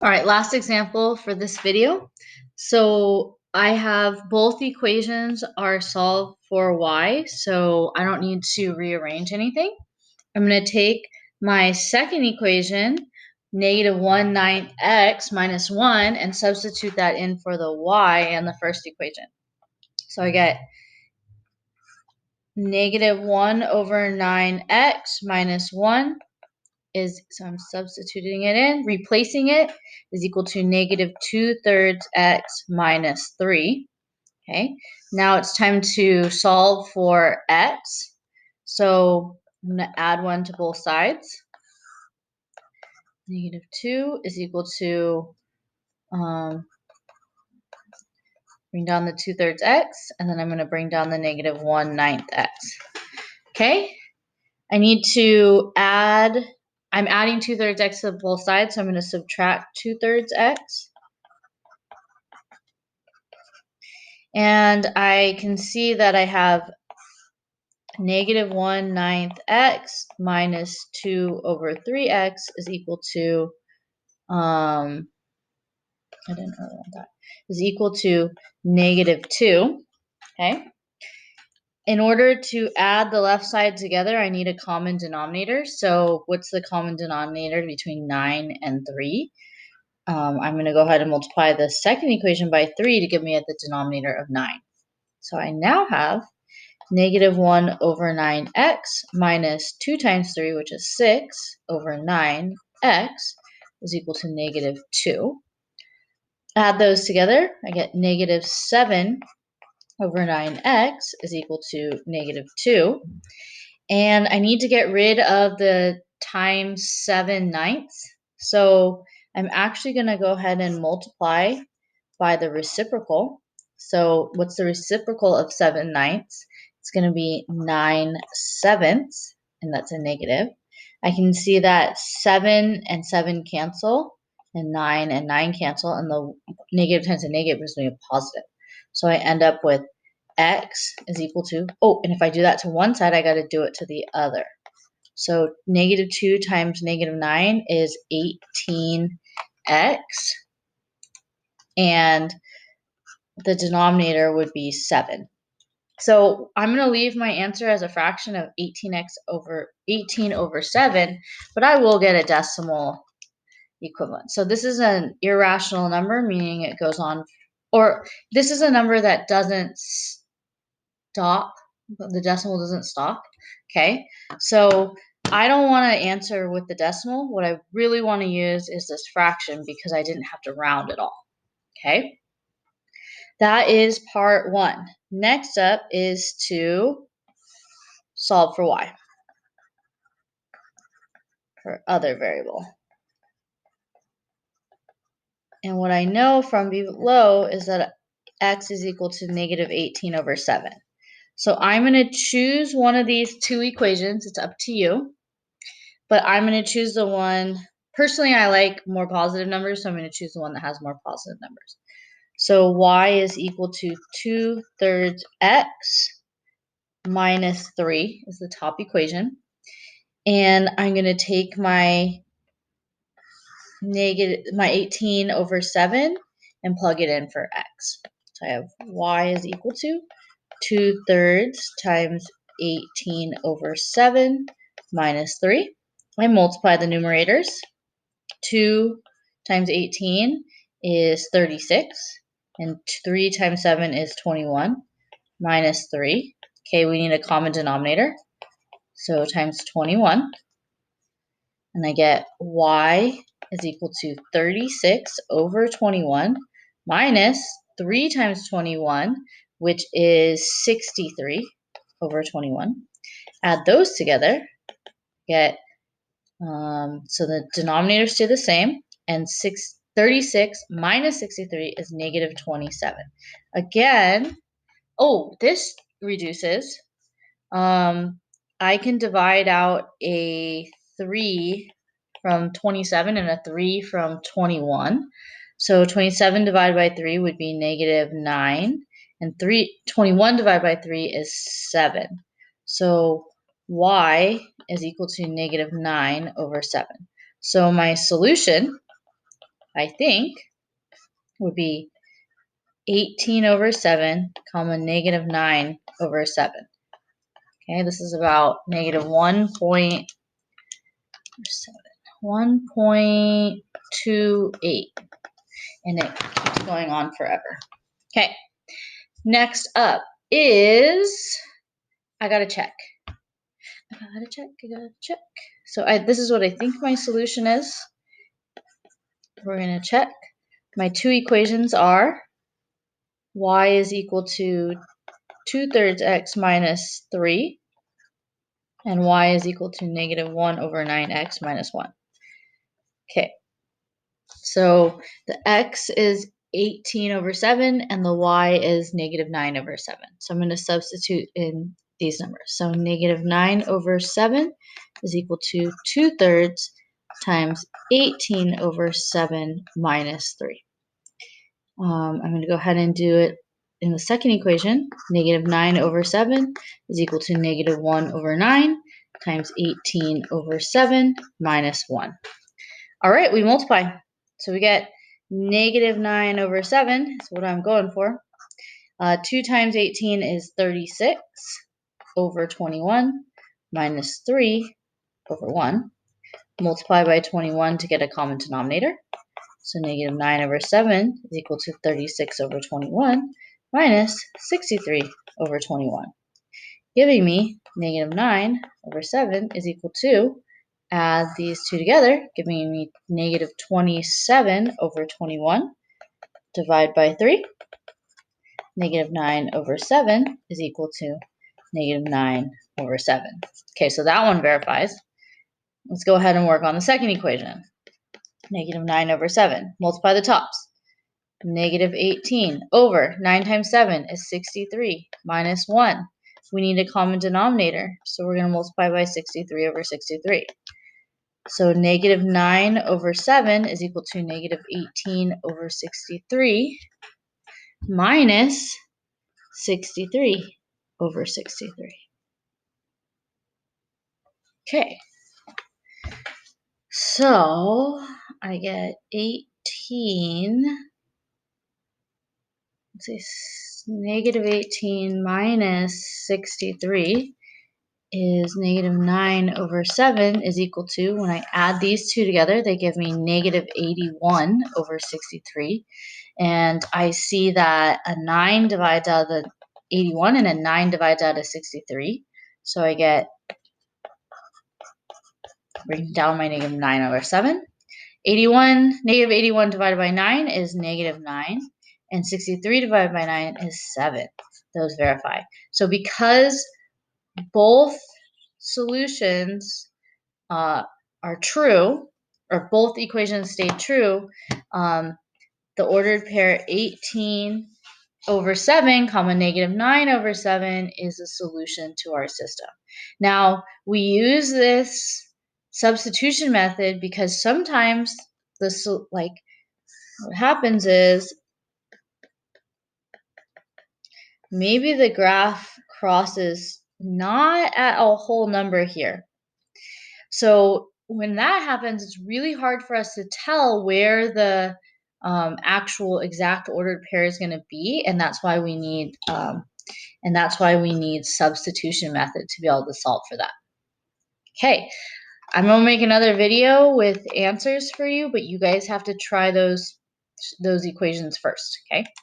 All right, last example for this video. So I have both equations are solved for y, so I don't need to rearrange anything. I'm going to take my second equation, -1/9 x minus 1, and substitute that in for the y in the first equation. So I get -1/9x minus 1 so I'm substituting it in, replacing it is equal to -2/3 x minus 3. Okay, now it's time to solve for x. So I'm going to add 1 to both sides. -2 is equal to, bring down the 2/3 x, and then I'm going to bring down the -1/9 x. Okay, I need to add, I'm adding 2/3 x to both sides, so I'm going to subtract 2/3 x. And I can see that I have -1/9 x minus 2/3x is equal to, I didn't really want that, is equal to -2. Okay. In order to add the left side together, I need a common denominator. So what's the common denominator between 9 and 3? I'm going to go ahead and multiply the second equation by 3 to give me the denominator of 9. So I now have -1/9x minus 2 times 3, which is 6/9x, is equal to -2. Add those together, I get -7/9x is equal to -2. And I need to get rid of the times 7/9. So I'm actually going to go ahead and multiply by the reciprocal. So what's the reciprocal of 7/9? It's going to be 9/7, and that's a negative. I can see that 7 and 7 cancel, and 9 and 9 cancel, and the negative times a negative gives me a positive. So I end up with x is equal to, oh, and if I do that to one side, I got to do it to the other. So -2 times -9 is 18x, and the denominator would be 7. So I'm going to leave my answer as a fraction of 18 over 7, but I will get a decimal equivalent. So this is an irrational number, meaning it goes on, or this is a number that doesn't stop, the decimal doesn't stop. Okay, so I don't want to answer with the decimal. What I really want to use is this fraction because I didn't have to round it all. Okay, that is part 1. Next up is to solve for y, for other variable. And what I know from below is that x is equal to -18/7. So I'm going to choose one of these two equations. It's up to you. But I'm going to choose the one, personally I like more positive numbers, so I'm going to choose the one that has more positive numbers. So y is equal to 2/3 x minus 3 is the top equation. And I'm going to take my 18/7 and plug it in for x. So I have y is equal to 2/3 times 18/7 minus 3. I multiply the numerators. 2 times 18 is 36, and 3 times 7 is 21, minus 3. Okay, we need a common denominator, so times 21. And I get y is equal to 36/21 minus 3 times 21, which is 63/21. Add those together, get, so the denominators stay the same, and 36 minus 63 is -27. Again, oh, this reduces. I can divide out a 3 from 27 and a 3 from 21. So 27 divided by 3 would be -9, and 21 divided by 3 is 7. So y is equal to -9/7. So my solution I think, would be 18 over 7, comma, negative 9 over 7. Okay, this is about negative 1.28, and it keeps going on forever. Okay, next up is, I gotta check. So this is what I think my solution is. We're gonna check. My two equations are y is equal to 2/3 x minus 3, and y is equal to negative 1 over 9x minus 1. Okay, so the x is 18 over 7, and the y is negative 9 over 7. So I'm going to substitute in these numbers. So negative 9 over 7 is equal to 2/3 times 18 over 7 minus 3. I'm going to go ahead and do it in the second equation. Negative 9 over 7 is equal to negative 1 over 9 times 18 over 7 minus 1. All right, we multiply. So we get negative 9 over 7 is what I'm going for. 2 times 18 is 36 over 21 minus 3 over 1. Multiply by 21 to get a common denominator. So negative 9 over 7 is equal to 36 over 21 minus 63 over 21, giving me negative 9 over 7 is equal to, add these two together, giving me negative 27 over 21, divide by 3. Negative 9 over 7 is equal to negative 9 over 7. Okay, so that one verifies. Let's go ahead and work on the second equation. Negative 9 over 7. Multiply the tops. Negative 18 over 9 times 7 is 63 minus 1. We need a common denominator, so we're going to multiply by 63 over 63. So negative 9 over 7 is equal to negative 18 over 63 minus 63 over 63. Okay, so I get 18, let's see, negative 18 minus 63 is negative 9 over 7 is equal to, when I add these two together, they give me negative 81 over 63. And I see that a 9 divides out of the 81 and a 9 divides out of 63. So I get, bring down my negative 9 over 7. Negative 81 divided by 9 is negative 9. And 63 divided by 9 is 7. Those verify. So because both solutions are true, or both equations stay true, the ordered pair 18 over 7, comma, negative 9 over 7 is a solution to our system. Now, we use this substitution method because sometimes what happens is maybe the graph crosses not at a whole number here. So when that happens, it's really hard for us to tell where the actual exact ordered pair is going to be, and that's why we need substitution method to be able to solve for that. Okay, I'm gonna make another video with answers for you, but you guys have to try those equations first. Okay.